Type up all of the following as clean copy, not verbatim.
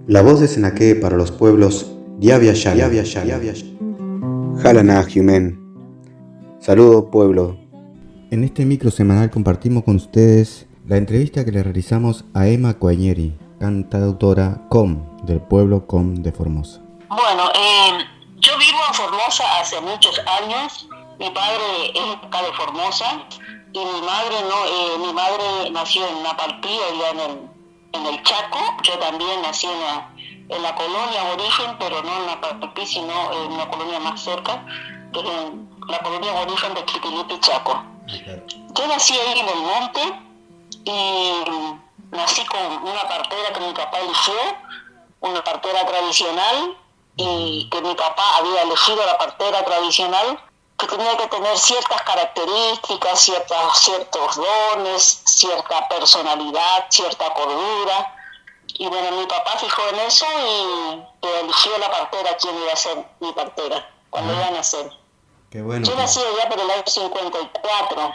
La voz de Senaque para los pueblos Diavia Yala. Jalana Humen. Saludos pueblo. En este micro semanal compartimos con ustedes la entrevista que le realizamos a Emma Coañeri, cantautora del pueblo Com de Formosa. Bueno, yo vivo en Formosa hace muchos años. Mi padre es acá de Formosa y mi madre no. Mi madre nació en Napalpí, allá en el Chaco. Yo también nací en la colonia aborigen, pero no en Napalpí, sino en una colonia más cerca, que es en la colonia aborigen de Quitilipi, Chaco. Yo nací ahí en el monte y nací con una partera que mi papá eligió, una partera tradicional, y que mi papá había elegido la partera tradicional, que tenía que tener ciertas características, ciertos dones, cierta personalidad, cierta cordura. Y bueno, mi papá fijó en eso y eligió la partera, quién iba a ser mi partera, cuando iba a nacer. Qué bueno. Yo nací allá por el año 54.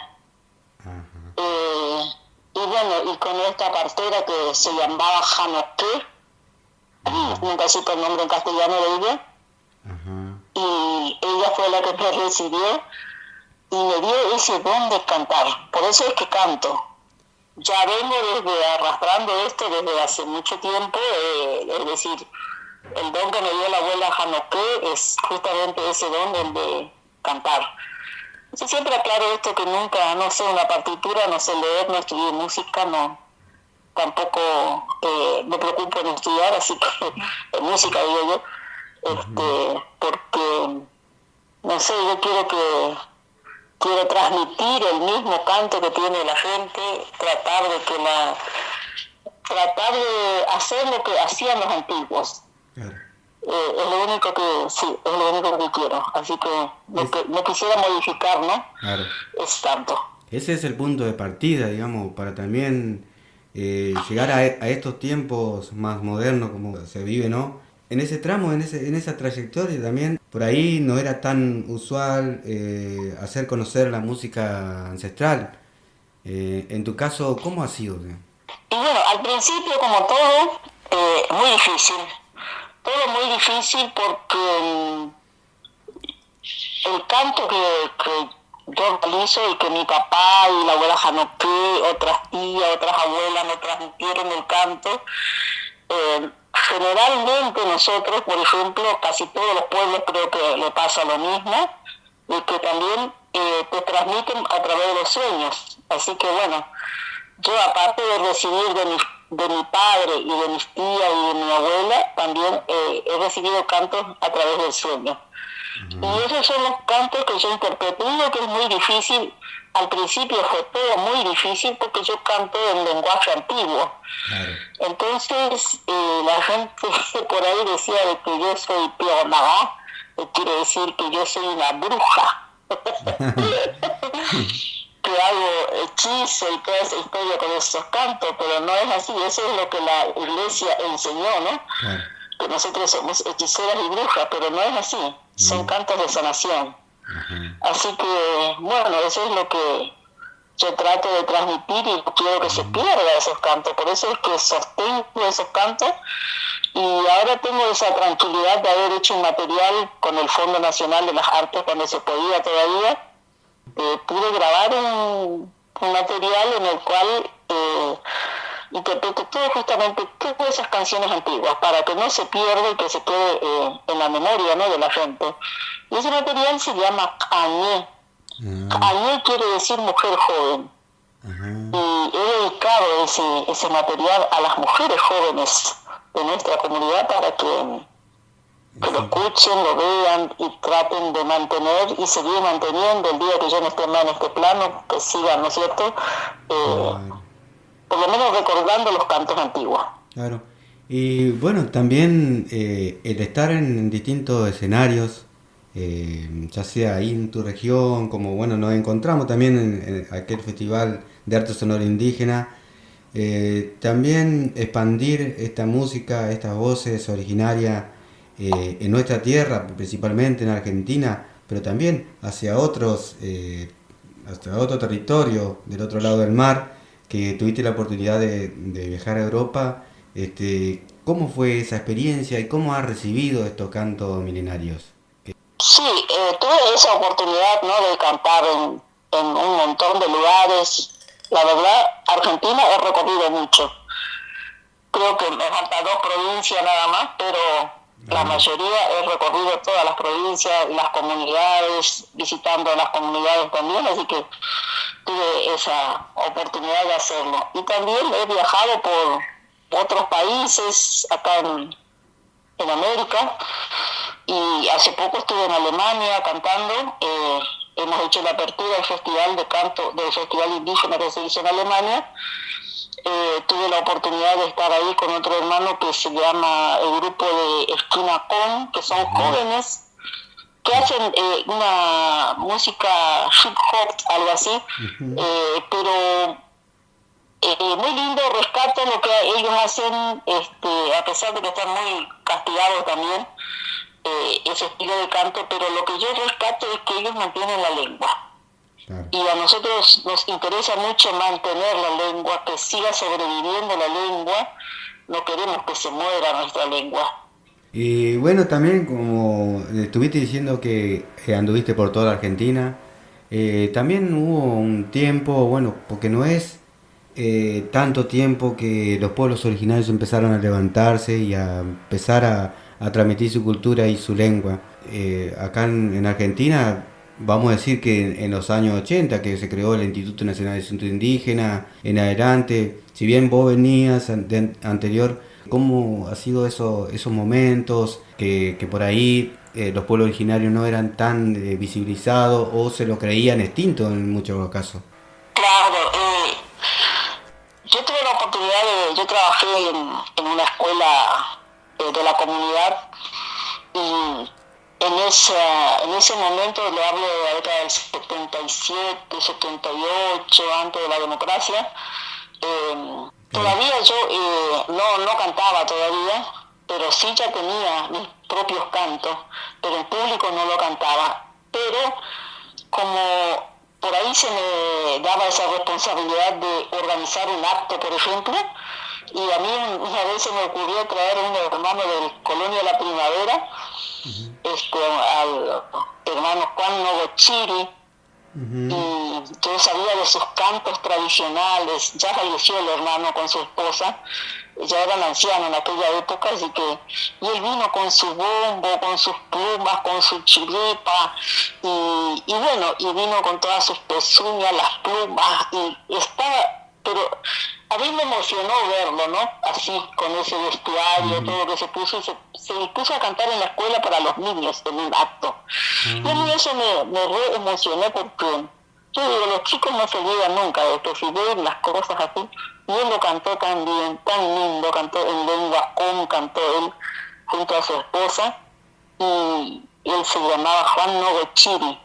Y bueno, y con esta partera que se llamaba Janoque, nunca supe el nombre en castellano de ella, y ella fue la que me recibió y me dio ese don de cantar. Por eso es que canto. Ya vengo arrastrando esto desde hace mucho tiempo, es decir, el don que me dio la abuela Janoque es justamente ese don, el de cantar. Yo siempre aclaro esto, que nunca, no sé una partitura, no sé leer, no estudié música, no, tampoco me preocupo en estudiar, así que en música digo yo, porque, no sé, yo quiero transmitir el mismo canto que tiene la gente, tratar de hacer lo que hacían los antiguos. Claro. Es lo único que quiero, así que no quisiera modificar, ¿no? Claro. Es tanto. Ese es el punto de partida, digamos, para también llegar a estos tiempos más modernos como se vive, ¿no? En ese tramo, en esa trayectoria también, por ahí no era tan usual hacer conocer la música ancestral. En tu caso, ¿cómo ha sido? Y bueno, al principio, como todo, muy difícil. Todo muy difícil porque el canto que yo realizo y que mi papá y la abuela Janoque, otras tías, otras abuelas nos transmitieron el canto, generalmente nosotros, por ejemplo, casi todos los pueblos creo que le pasa lo mismo, y que también te transmiten a través de los sueños. Así que bueno, yo aparte de recibir de mi padre y de mis tías y de mi abuela, también he recibido cantos a través del sueño. Y esos son los cantos que yo interpreto. Digo que es muy difícil. Al principio fue todo muy difícil porque yo canto en lenguaje antiguo. Claro. Entonces la gente por ahí decía de que yo soy peonagá, quiere decir que yo soy una bruja. Que hago hechizo y toda esa historia con esos cantos, pero no es así. Eso es lo que la iglesia enseñó, ¿no? Claro. Que nosotros somos hechiceras y brujas, pero no es así. Son cantos de sanación. Así que, bueno, eso es lo que yo trato de transmitir y no quiero que se pierda esos cantos. Por eso es que sostengo esos cantos y ahora tengo esa tranquilidad de haber hecho un material con el Fondo Nacional de las Artes cuando se podía todavía. Pude grabar un material en el cual interpreto todo justamente todas esas canciones antiguas para que no se pierda y que se quede en la memoria, ¿no?, de la gente. Y ese material se llama Añé. Añé quiere decir mujer joven. Y he dedicado ese material a las mujeres jóvenes de nuestra comunidad para que lo escuchen, lo vean y traten de mantener y seguir manteniendo el día que yo no esté más en este plano, que sigan, ¿no es cierto? Por lo menos recordando los cantos antiguos. Claro. Y bueno, también el estar en distintos escenarios, ya sea ahí en tu región, como bueno, nos encontramos también en aquel festival de arte sonoro indígena, también expandir esta música, estas voces originarias en nuestra tierra, principalmente en Argentina, pero también hacia otro territorio del otro lado del mar, que tuviste la oportunidad de viajar a Europa. ¿Cómo fue esa experiencia y cómo has recibido estos cantos milenarios? Sí, tuve esa oportunidad, ¿no?, de cantar en un montón de lugares. La verdad, Argentina he recorrido mucho. Creo que me faltan 2 provincias nada más, pero la Ah, mayoría he recorrido todas las provincias, las comunidades, visitando las comunidades también, así que tuve esa oportunidad de hacerlo. Y también he viajado por otros países acá en América, y hace poco estuve en Alemania cantando. Hemos hecho la apertura del festival de canto, del festival indígena que se hizo en Alemania. Tuve la oportunidad de estar ahí con otro hermano que se llama el grupo de Esquina Con, que son ujú, jóvenes que hacen una música hip hop, algo así, ujú, pero muy lindo. Rescato lo que ellos hacen, a pesar de que están muy castigados también, ese estilo de canto, pero lo que yo rescato es que ellos mantienen la lengua. claro. Y a nosotros nos interesa mucho mantener la lengua, que siga sobreviviendo la lengua. No queremos que se muera nuestra lengua. Y bueno, también como estuviste diciendo que anduviste por toda la Argentina, también hubo un tiempo, bueno, porque no es tanto tiempo que los pueblos originarios empezaron a levantarse y a empezar a transmitir su cultura y su lengua. Acá en Argentina, vamos a decir que en los años 80 que se creó el Instituto Nacional de Asuntos Indígenas, en adelante, si bien vos venías anterior, ¿cómo ha sido esos momentos que por ahí los pueblos originarios no eran tan visibilizados o se lo creían extinto en muchos casos? Claro, yo tuve la oportunidad yo trabajé en una escuela de la comunidad, y en ese momento, le hablo de la década del 77, 78, antes de la democracia. Claro. Todavía yo no cantaba todavía, pero sí ya tenía mis propios cantos, pero en público no lo cantaba. Pero como por ahí se me daba esa responsabilidad de organizar un acto, por ejemplo, y a mí una vez se me ocurrió traer a un hermano del Colonia La Primavera, al hermano Juan Nogochiri, Ujú. y yo sabía de sus cantos tradicionales. Ya falleció el hermano con su esposa, ya eran ancianos en aquella época, así que, y él vino con su bombo, con sus plumas, con su chiripa, y bueno, y vino con todas sus pezuñas, las plumas, y estaba, pero a mí me emocionó verlo, ¿no? Así, con ese vestuario, Ujú. todo lo que se puso, y se puso a cantar en la escuela para los niños en un acto. Y a mí Ah, eso me re emocionó, porque yo digo, los chicos no se olvidan nunca de esto, si ven las cosas así. Y él lo cantó tan bien, tan lindo, cantó en lengua com, cantó él junto a su esposa, y él se llamaba Juan Nogochiri.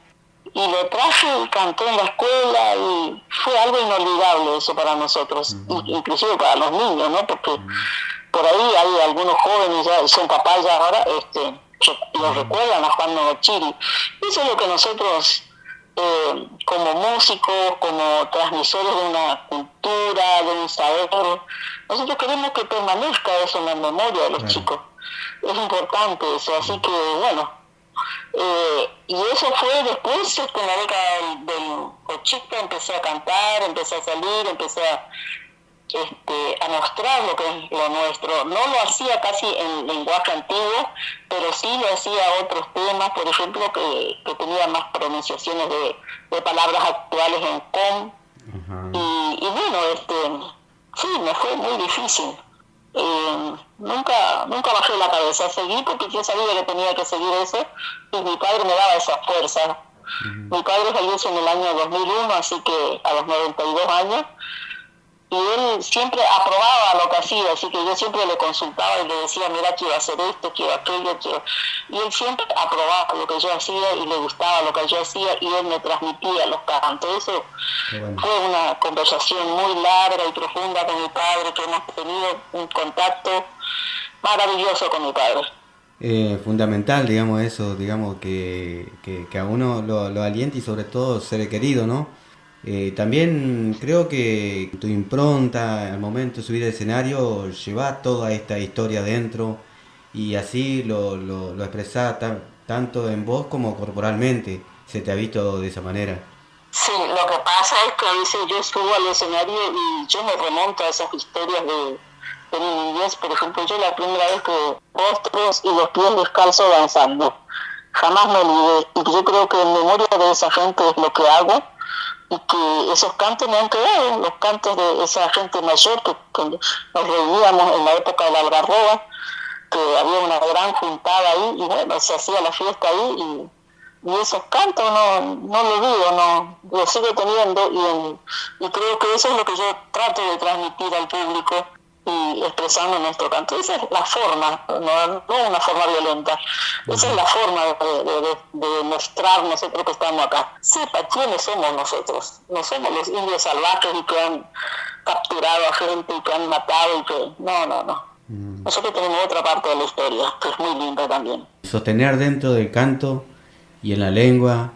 Y lo traje y cantó en la escuela, y fue algo inolvidable eso para nosotros, ujú, inclusive para los niños, ¿no? Porque ujú, por ahí hay algunos jóvenes, ya son papás ya ahora, que lo ujú, recuerdan a Juan Nogochiri. Eso es lo que nosotros, como músicos, como transmisores de una cultura, de un saber, nosotros queremos que permanezca eso en la memoria de los claro. chicos. Es importante eso, así que bueno. Y eso fue después, en la década del 80, empecé a cantar, empecé a salir, empecé a mostrar lo que es lo nuestro. No lo hacía casi en lenguaje antiguo, pero sí lo hacía otros temas, por ejemplo, que tenía más pronunciaciones de palabras actuales en com. Ajá. Y bueno, sí, me fue muy difícil. Nunca bajé la cabeza, seguí porque yo sabía que tenía que seguir eso, y mi padre me daba esa fuerza. Ujú. Mi padre falleció en el año 2001, así que a los 92 años, y él siempre aprobaba lo que hacía, así que yo siempre le consultaba y le decía, mira, quiero hacer esto, quiero aquello, quiero... Y él siempre aprobaba lo que yo hacía y le gustaba lo que yo hacía, y él me transmitía los cantos. Eso Qué bueno. fue una conversación muy larga y profunda con mi padre, que hemos tenido un contacto maravilloso con mi padre. Fundamental, digamos, eso, digamos, que a uno lo alienta y sobre todo ser querido, ¿no? También creo que tu impronta al momento de subir al escenario lleva toda esta historia dentro y así lo expresás tanto en voz como corporalmente. Se te ha visto de esa manera. Sí, lo que pasa es que a veces yo subo al escenario y yo me remonto a esas historias de mi niñez. Por ejemplo, yo la primera vez que rostros y los pies descalzos danzando, jamás me olvidé. Y yo creo que en memoria de esa gente es lo que hago, y que esos cantos me han quedado, los cantos de esa gente mayor que nos reuníamos en la época de la algarroba, que había una gran juntada ahí y bueno, se hacía la fiesta ahí y esos cantos no lo digo, no lo sigo teniendo y creo que eso es lo que yo trato de transmitir al público y expresando nuestro canto. Esa es la forma, no una forma violenta, esa es la forma de mostrar nosotros que estamos acá. Sepa quiénes somos nosotros, no somos los indios salvajes y que han capturado a gente y que han matado y que no. Nosotros tenemos otra parte de la historia que es muy linda también. Sostener dentro del canto y en la lengua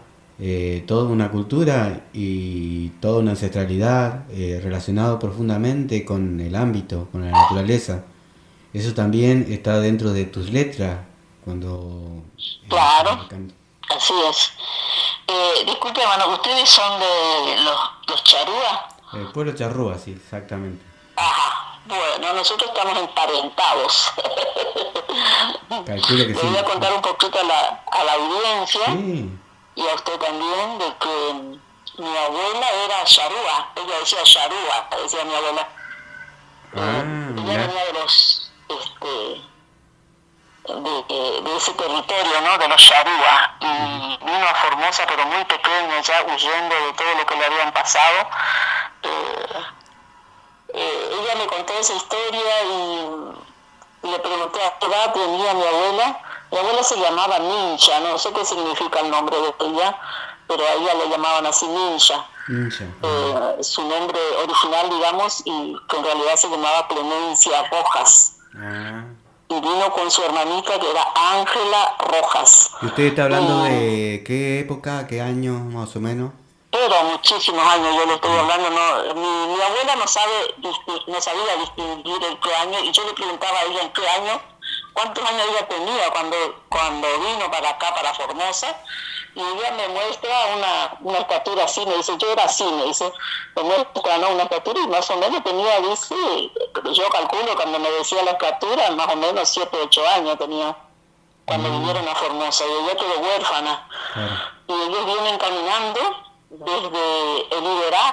toda una cultura y toda una ancestralidad relacionado profundamente con el ámbito, con la naturaleza. Eso también está dentro de tus letras cuando... Claro, así es. Disculpe, hermano, ¿ustedes son de los charúas? El pueblo charrúa, sí, exactamente. Ajá, bueno, nosotros estamos emparentados. Calculo que Le sí. voy a contar un poquito a la audiencia Sí. y a usted también de que mi abuela era charúa, ella decía charúa, decía mi abuela. Ella venía de los, de ese territorio, ¿no? De los charúas, y vino a Formosa pero muy pequeña, ya huyendo de todo lo que le habían pasado. Ella me contó esa historia y le pregunté a qué edad tenía mi abuela. Mi abuela se llamaba Mincha, no sé qué significa el nombre de ella, pero a ella le llamaban así Mincha. Su nombre original, digamos, y que en realidad se llamaba Clemencia Rojas. Y vino con su hermanita que era Ángela Rojas. ¿Y usted está hablando de qué época, qué año más o menos? Pero muchísimos años yo le estoy hablando, no, mi abuela no sabía distinguir el qué año, y yo le preguntaba a ella en qué año, cuántos años ella tenía cuando vino para acá, para Formosa, y ella me muestra una estatura así, me dice, yo era así, me dice, me muestra, ¿no? Una estatura, y más o menos tenía, dice, yo calculo cuando me decía la estatura, más o menos 7, 8 años tenía, cuando vinieron a Formosa, y ella quedó huérfana, y ellos vienen caminando desde el Iberá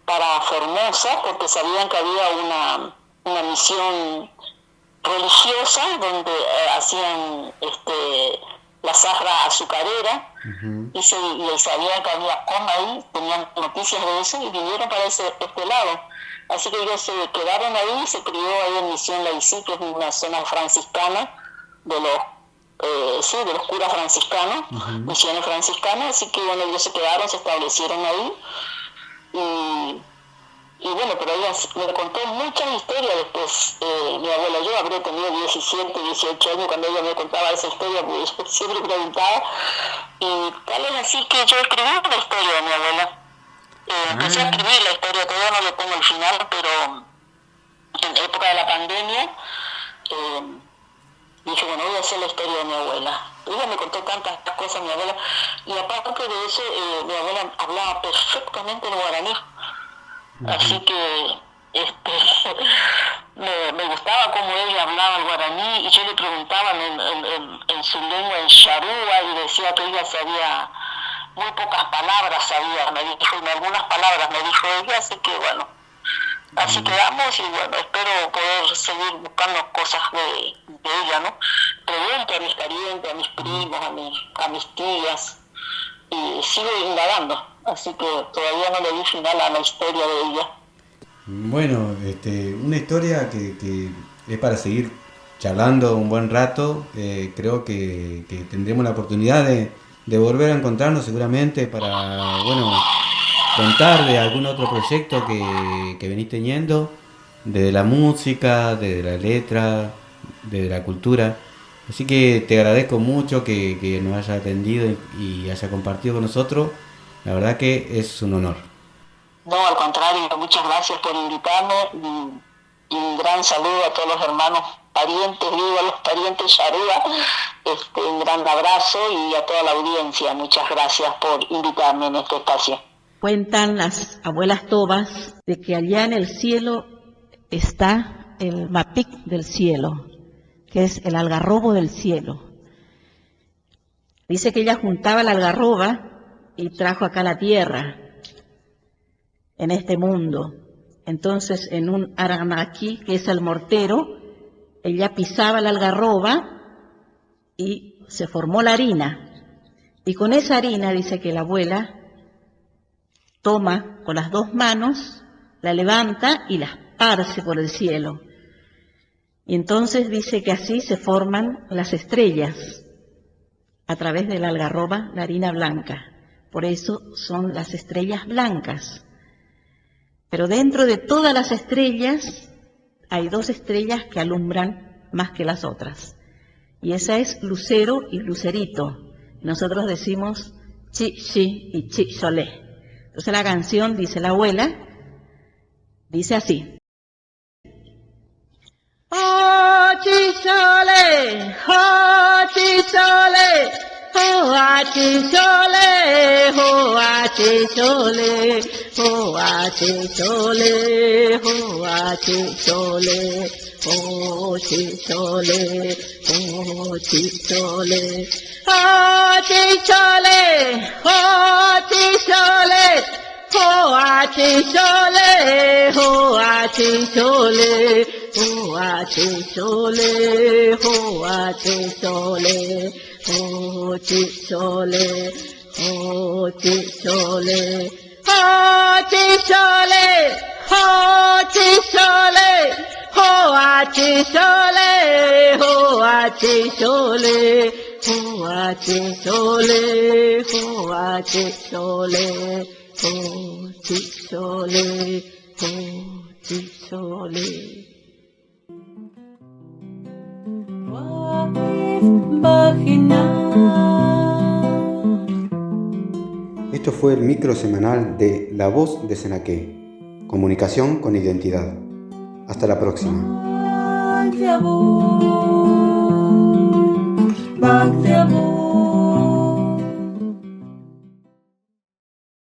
para Formosa porque sabían que había una misión religiosa donde hacían la zahra azucarera y sabían que había coma ahí, tenían noticias de eso y vinieron para este lado. Así que ellos se quedaron ahí, se crió ahí en Misión Laicí, que es una zona franciscana de los de los curas franciscanos, misiones franciscanas, así que bueno, ellos se quedaron, se establecieron ahí y bueno, pero ella me contó muchas historias después, mi abuela, yo habría tenido 17, 18 años cuando ella me contaba esa historia, porque yo siempre preguntaba, y tal es así que yo escribí la historia de mi abuela, empecé a escribir la historia, todavía no le pongo el final, pero en época de la pandemia, dije, bueno, voy a hacer la historia de mi abuela. Ella me contó tantas cosas, mi abuela, y aparte de eso, mi abuela hablaba perfectamente el guaraní. Así que me gustaba cómo ella hablaba el guaraní, y yo le preguntaba en su lengua, en charúa, y decía que ella sabía muy pocas palabras, me dijo, en algunas palabras me dijo ella, así que bueno. Así quedamos y bueno, espero poder seguir buscando cosas de ella, ¿no? Pregunto a mis parientes, a mis primos, a mis tías y sigo indagando, así que todavía no le di final a la historia de ella. Bueno, una historia que es para seguir charlando un buen rato. Creo que tendremos la oportunidad de volver a encontrarnos seguramente para, bueno, contar de algún otro proyecto que venís teniendo, desde la música, desde la letra, desde la cultura. Así que te agradezco mucho que nos haya atendido y haya compartido con nosotros. La verdad que es un honor. No, al contrario, muchas gracias por invitarme y un gran saludo a todos los hermanos parientes, viva los parientes Yarúa, un gran abrazo y a toda la audiencia, muchas gracias por invitarme en este espacio. Cuentan las abuelas tobas de que allá en el cielo está el mapic del cielo, que es el algarrobo del cielo. Dice que ella juntaba la algarroba y trajo acá la tierra, en este mundo. Entonces, en un aranaki, que es el mortero, ella pisaba la algarroba y se formó la harina. Y con esa harina, dice que la abuela toma con las dos manos, la levanta y la esparce por el cielo. Y entonces dice que así se forman las estrellas, a través de la algarroba, la harina blanca. Por eso son las estrellas blancas. Pero dentro de todas las estrellas hay dos estrellas que alumbran más que las otras. Y esa es Lucero y Lucerito. Nosotros decimos Chi, Chi y Chi, Solé. Entonces la canción, dice la abuela, dice así. Oh, Chi, Solé, oh, Chi, Solé. Hoa chi chole, hoa chi chole, hoa chi chole, hoa chi chole, ho chi chole, ho chi chole, ho chi chole, ho chi chole, hoa chi chole, hoa chi chole, hoa chi chole, hoa chi chole. Ho chi chole, ho chi chole, ho chi chole, ho chi chole, ho a chi chole, ho a chi chole, ho a chi chole, ho a chi chole, ho chi chole, ho chi chole. Esto fue el micro semanal de La Voz de Senaqué, comunicación con identidad. Hasta la próxima.